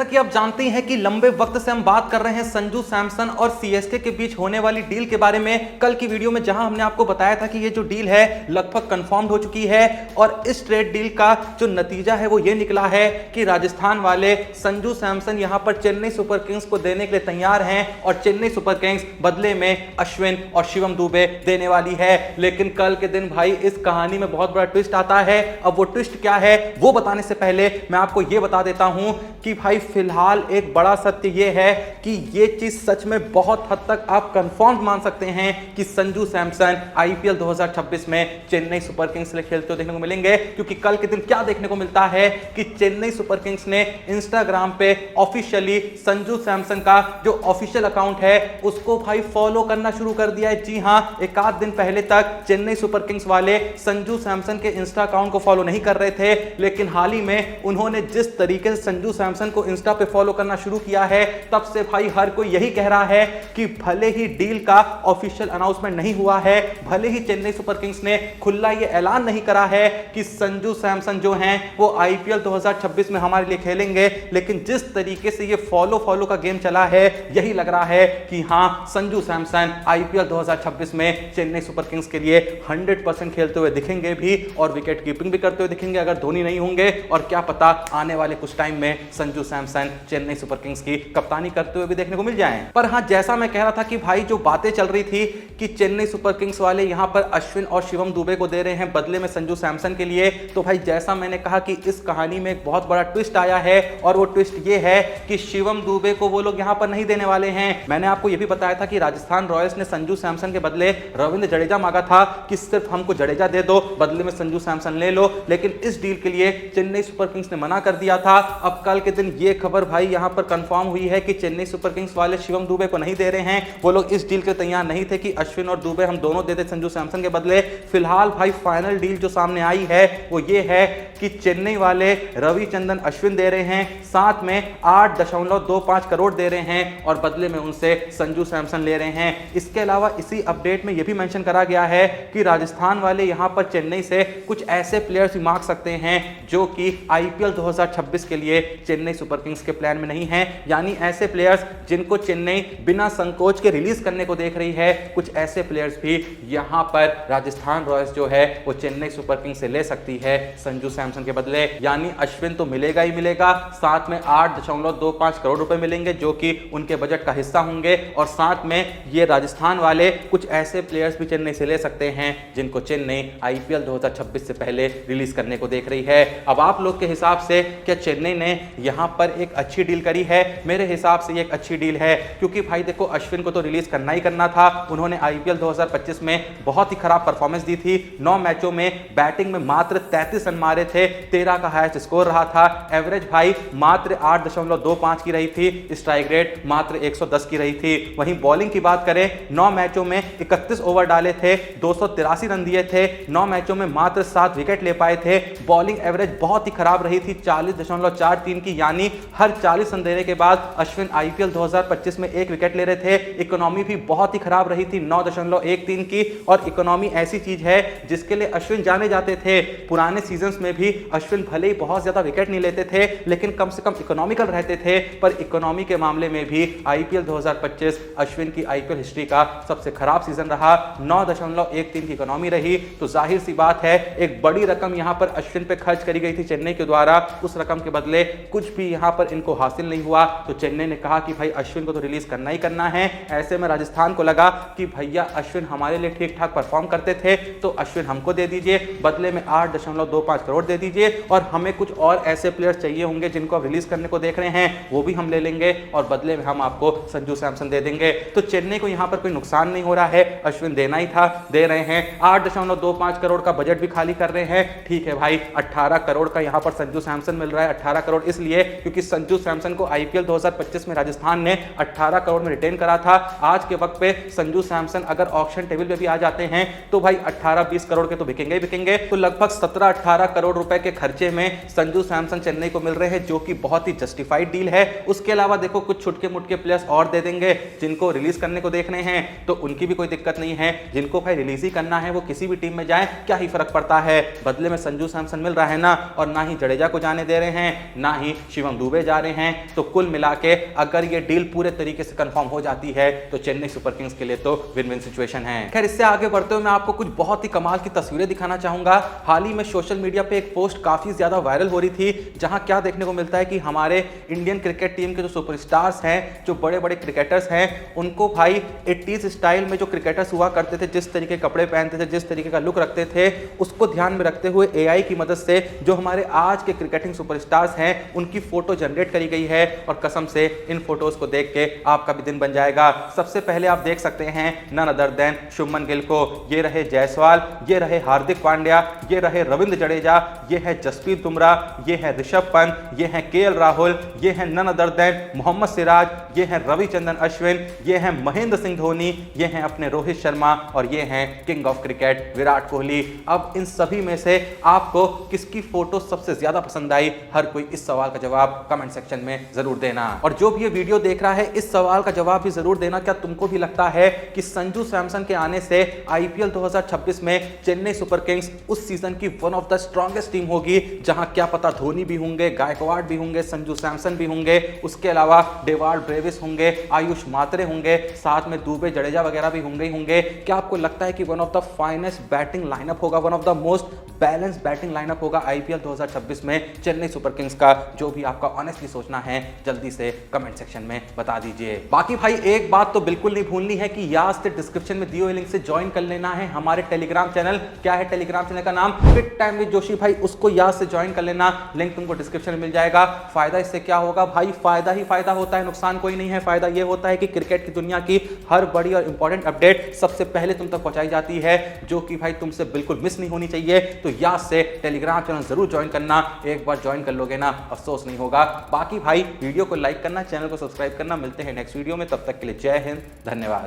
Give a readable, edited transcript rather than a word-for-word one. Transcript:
कि आप जानते हैं कि लंबे वक्त से हम बात कर रहे हैं संजू सैमसन और सीएसके के बीच होने वाली डील के बारे में। कल की वीडियो में जहां हमने आपको बताया था कि ये जो डील है लगभग कंफर्म्ड हो चुकी है और इस ट्रेड डील का जो नतीजा है वो ये निकला है कि राजस्थान वाले संजू सैमसन यहां पर चेन्नई सुपर किंग्स को देने के लिए तैयार हैं और चेन्नई सुपर किंग्स बदले में अश्विन और शिवम दुबे देने वाली है। लेकिन कल के दिन भाई इस कहानी में बहुत बड़ा ट्विस्ट आता है। अब वो ट्विस्ट क्या है वो बताने से पहले मैं आपको ये बता देता हूं कि भाई फिलहाल एक बड़ा सत्य ये है कि ये चीज सच में बहुत हद तक आप कंफर्म मान सकते हैं कि संजू सैमसन आईपीएल 2026 में चेन्नई सुपर किंग्स के लिए खेलते हुए देखने को मिलेंगे। क्योंकि कल के दिन क्या देखने को मिलता है कि चेन्नई सुपर किंग्स ने इंस्टाग्राम पे ऑफिशियली संजू सैमसन का जो ऑफिशियल अकाउंट है उसको भाई फॉलो करना शुरू कर दिया है। जी हां, एक आध दिन पहले तक चेन्नई सुपर किंग्स वाले संजू सैमसन के इंस्टा अकाउंट को फॉलो नहीं कर रहे थे, लेकिन हाल ही में उन्होंने जिस तरीके से संजू सैमसन को इंस्टा पे फॉलो करना शुरू किया है तब से भाई हर कोई यही कह रहा है कि भले ही डील का ऑफिशियल अनाउंसमेंट नहीं हुआ है, भले ही चेन्नई सुपर किंग्स ने खुला ये ऐलान नहीं करा है कि संजू सैमसन जो हैं वो आईपीएल 2026 में हमारे लिए खेलेंगे, लेकिन जिस तरीके से ये फॉलो का गेम चला है यही लग रहा है कि हां संजू सैमसन आईपीएल 2026 में चेन्नई सुपर किंग्स के लिए 100% खेलते हुए दिखेंगे भी और विकेट कीपिंग भी करते हुए दिखेंगे अगर धोनी नहीं होंगे। और क्या पता आने वाले कुछ टाइम में संजू सैमसन चेन्नई सुपर किंग्स की कप्तानी करते हुए भी देखने को मिल जाएं। पर हां, जैसा मैं कह रहा था कि भाई जो बातें चल रही थी कि चेन्नई सुपर किंग्स वाले यहां पर अश्विन और शिवम दुबे को दे रहे हैं बदले में संजू सैमसन के लिए, तो भाई जैसा मैंने कहा कि इस कहानी में एक बहुत बड़ा ट्विस्ट आया है और वो ट्विस्ट ये है कि शिवम दुबे को वो लोग यहां पर नहीं देने वाले हैं। मैंने आपको यह भी बताया था कि राजस्थान रॉयल्स ने संजू सैमसन के बदले रविंद्र जडेजा मांगा था कि सिर्फ हमको जडेजा दे दो, बदले में संजू सैमसन ले लो, लेकिन इस डील के लिए चेन्नई सुपर किंग्स ने मना कर दिया था। अब कल के दिन ये खबर भाई यहां पर कंफर्म हुई है कि चेन्नई सुपर किंग्स वाले शिवम दुबे को नहीं दे रहे हैं। वो लोग इस डील के तैयार नहीं थे कि अश्विन और दुबे हम दोनों देते संजू सैमसन के बदले। फिलहाल भाई फाइनल डील जो सामने आई है वो ये है कि चेन्नई वाले रविचंद्रन अश्विन दे रहे हैं, साथ में 8.25 करोड़ दे रहे हैं और बदले में उनसे संजू सैमसन ले रहे हैं। इसके अलावा इसी अपडेट में यह भी मेंशन करा गया है कि राजस्थान वाले यहां पर चेन्नई से कुछ ऐसे प्लेयर्स भी मांग सकते हैं जो कि आईपीएल 2026 के लिए चेन्नई सुपर किंग्स के प्लान में नहीं है, यानी ऐसे प्लेयर्स जिनको चेन्नई बिना संकोच के रिलीज करने को देख रही है। कुछ ऐसे प्लेयर्स भी यहां पर राजस्थान रॉयल्स जो है वो चेन्नई सुपर किंग्स से ले सकती है संजू सैमसन के बदले। यानी अश्विन तो मिलेगा ही मिलेगा, साथ में 8.25 करोड़ रुपए मिलेंगे जो कि उनके बजट का हिस्सा होंगे और साथ में ये राजस्थान वाले कुछ ऐसे प्लेयर्स भी चेन्नई से ले सकते हैं जिनको चेन्नई आईपीएल 2026 से पहले रिलीज करने को देख रही है। अब आप लोग के हिसाब से क्या चेन्नई ने यहां पर एक अच्छी डील करी है? मेरे हिसाब से ये एक अच्छी डील है, क्योंकि भाई देखो अश्विन को तो रिलीज करना ही करना था। उन्होंने आईपीएल 2025 में बहुत ही खराब परफॉर्मेंस दी थी। 9 मैचों में बैटिंग में मात्र 33 रन मारे थे, 13 का हाईएस्ट स्कोर रहा था। एवरेज भाई मात्र 8.25 की रही थी, स्ट्राइक रेट मात्र 110 की रही थी। वहीं बॉलिंग की बात करें, 9 मैचों में 31 ओवर डाले थे, 283 रन दिए थे, 9 मैचों में मात्र 7 विकेट ले पाए थे। बॉलिंग एवरेज बहुत ही खराब रही थी 40.43 की, यानी हर 40 रन देने के बाद अश्विन आईपीएल 2025 में 1 विकेट ले रहे थे। इकोनॉमी भी बहुत ही खराब रही थी 9.13 की, और इकोनॉमी ऐसी चीज है जिसके लिए अश्विन जाने जाते थे। पुराने सीजन्स में भी अश्विन भले ही बहुत ज्यादा विकेट नहीं लेते थे लेकिन कम से कम इकोनॉमिकल रहते थे, पर इकोनॉमी के मामले में भी आईपीएल 2025 अश्विन की आईपीएल हिस्ट्री का सबसे खराब सीजन रहा। 9.13 की इकोनॉमी रही, तो जाहिर सी बात है एक बड़ी रकम यहां पर अश्विन पे खर्च करी गई थी चेन्नई के द्वारा। उस रकम के बदले कुछ भी यहां पर इनको हासिल नहीं हुआ, तो चेन्नई ने कहा कि भाई अश्विन को तो रिलीज करना ही करना है। ऐसे में राजस्थान को लगा कि भैया अश्विन हमारे लिए ठीक ठाक परफॉर्म करते थे तो अश्विन हमको दे दीजिए, बदले में 8.25 करोड़ दे दीजिए, और हमें कुछ और ऐसे प्लेयर्स चाहिए होंगे जिनको आप रिलीज करने को देख रहे हैं वो भी हम ले लेंगे और बदले में हम आपको संजू सैमसन दे देंगे। तो चेन्नई को यहां पर कोई नुकसान नहीं हो रहा है, अश्विन देना ही था, दे रहे हैं। 8.25 करोड़ का बजट भी खाली कर रहे हैं, ठीक है भाई। 18 करोड़ का यहां पर संजू सैमसन मिल रहा है। 18 करोड़ इसलिए क्योंकि संजू सैमसन को आईपीएल 2025 में राजस्थान ने 18 करोड़ में रिटेन करा था। आज के वक्त पे संजू सैमसन अगर ऑक्शन टेबल पे भी आ जाते हैं तो भाई 18-20 करोड़ के तो बिकेंगे बिकेंगे। तो लगभग 17-18 करोड़ रुपए के खर्चे में संजू सैमसन चेन्नई को मिल रहे हैं, जो कि बहुत ही जस्टिफाइड डील है। उसके अलावा देखो कुछ छुटके मुटके प्लेयर्स और दे देंगे जिनको रिलीज करने को देख रहे हैं, तो उनकी भी कोई दिक्कत नहीं है। जिनको भाई रिलीज ही करना है वो किसी भी टीम में जाए, क्या ही फर्क पड़ता है। बदले में संजू सैमसन मिल रहा है ना, और ना ही जडेजा को जाने दे रहे हैं, ना ही शिवम दुबे दुबे जा रहे हैं। तो कुल मिला के अगर ये डील पूरे तरीके से कंफर्म हो जाती है तो चेन्नई सुपर किंग्स के लिए तो विन विन सिचुएशन है। खैर, इससे आगे बढ़ते हुए मैं आपको कुछ बहुत ही कमाल की तस्वीरें दिखाना चाहूंगा। हाल ही में सोशल मीडिया पे एक पोस्ट काफी ज्यादा वायरल हो रही थी, जहां क्या देखने को मिलता है कि हमारे इंडियन क्रिकेट टीम के जो सुपरस्टार्स हैं, जो बड़े बड़े क्रिकेटर्स हैं, उनको भाई 80s स्टाइल में जो क्रिकेटर्स हुआ करते थे, जिस तरीके के कपड़े पहनते थे, जिस तरीके का लुक रखते थे, उसको ध्यान में रखते हुए एआई की मदद से जो हमारे आज के क्रिकेटिंग सुपरस्टार्स हैं उनकी फोटो जनरेट करी गई है। और कसम से इन फोटोज को देख के आपका भी दिन बन जाएगा। सबसे पहले आप देख सकते हैं none other than Shubman Gill को, ये रहे जायसवाल, ये रहे हार्दिक पांड्या, ये रहे रविंद्र जडेजा, ये है जसप्रीत बुमराह, ये है ऋषभ पंत, ये है केएल राहुल, ये है none other than Mohammed Siraj, ये है रविचंद्रन अश्विन, ये है महेंद्र सिंह धोनी, ये हैं अपने रोहित शर्मा और ये हैं king of cricket Virat Kohli. अब इन सभी में से आपको किसकी फोटो सबसे ज्यादा पसंद आई? हर कोई इस सवाल का जवाब कमेंट सेक्शन में जरूर देना। और जो भी ये वीडियो देख रहा है, इस सवाल का जवाब भी जरूर देना, क्या तुमको भी लगता है कि संजू सैमसन के आने से आईपीएल 2026 में चेन्नई सुपर किंग्स उस सीजन की one of the strongest team होगी, जहां क्या पता धोनी भी होंगे, गायकवाड़ भी होंगे, संजू सैमसन भी होंगे, उसके अलावा डेवाल्ड ब्रेविस होंगे, आयुष मात्रे होंगे, साथ में दुबे जडेजा वगैरह भी होंगे ही होंगे। क्या आपको लगता है कि one of the finest batting lineup होगा, one of the most balance batting lineup होगा आईपीएल 2026 में चेन्नई सुपर किंग्स का? जो भी आपका ऑनेस्टली सोचना है जल्दी से कमेंट सेक्शन में बता दीजिए। बाकी भाई एक बात तो बिल्कुल नहीं भूलनी है कि याद से डिस्क्रिप्शन में दिए हुए लिंक से ज्वाइन कर लेना है हमारे टेलीग्राम चैनल। क्या है टेलीग्राम चैनल का नाम? फिट टाइम विद जोशी भाई, उसको याद से ज्वाइन कर लेना, लिंक तुमको डिस्क्रिप्शन में मिल जाएगा। फायदा इससे क्या होगा भाई? फायदा ही फायदा होता है, नुकसान कोई नहीं है। फायदा यह होता है कि क्रिकेट की दुनिया की हर बड़ी और इंपॉर्टेंट अपडेट सबसे पहले तुम तक पहुंचाई जाती है, जो कि भाई तुमसे बिल्कुल मिस नहीं होनी चाहिए। तो याद से टेलीग्राम चैनल जरूर ज्वाइन करना, एक बार ज्वाइन कर लोगे ना अफसोस नहीं होगा। बाकी भाई वीडियो को लाइक करना, चैनल को सब्सक्राइब करना। मिलते हैं नेक्स्ट वीडियो में, तब तक के लिए जय हिंद, धन्यवाद।